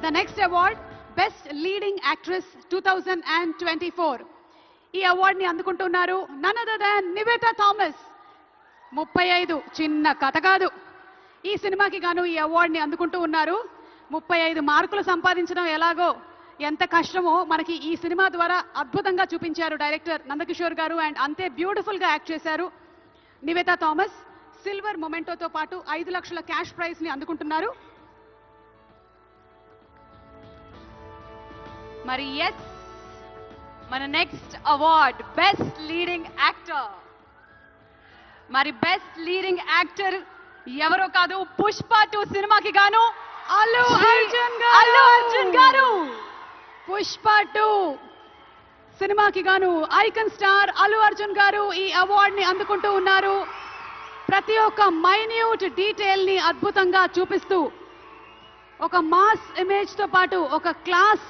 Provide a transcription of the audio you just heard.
The next award, Best Leading Actress 2024. ఈ అవార్డుని అందుకుంటున్నారు none other than Nivetha Thomas. 35 చిన్న కథ కాదు. ఈ సినిమాకి గాను ఈ అవార్డుని అందుకుంటూ ఉన్నారు. 35 మార్కులు సంపాదించడం ఎలాగో ఎంత కష్టమో మనకి ఈ సినిమా ద్వారా అద్భుతంగా చూపించారు డైరెక్టర్ నందకిషోర్ గారు. అండ్ అంతే బ్యూటిఫుల్ గా యాక్ట్ చేశారు నివేతా థామస్. సిల్వర్ మొమెంటోతో పాటు 5 లక్షల క్యాష్ ప్రైజ్ ని అందుకుంటున్నారు. మరి ఎస్, మన next award best leading actor. మరి బెస్ట్ లీడింగ్ యాక్టర్ ఎవరో కాదు, పుష్ప 2 సినిమాకి గాను అల్లు అర్జున్ గారు. పుష్ప 2 సినిమాకి గాను ఐకన్ స్టార్ అల్లు అర్జున్ గారు ఈ అవార్డుని అందుకుంటూ ఉన్నారు. ప్రతి ఒక్క మైన్యూట్ డీటెయిల్ ని అద్భుతంగా చూపిస్తూ ఒక మాస్ ఇమేజ్ తో పాటు ఒక క్లాస్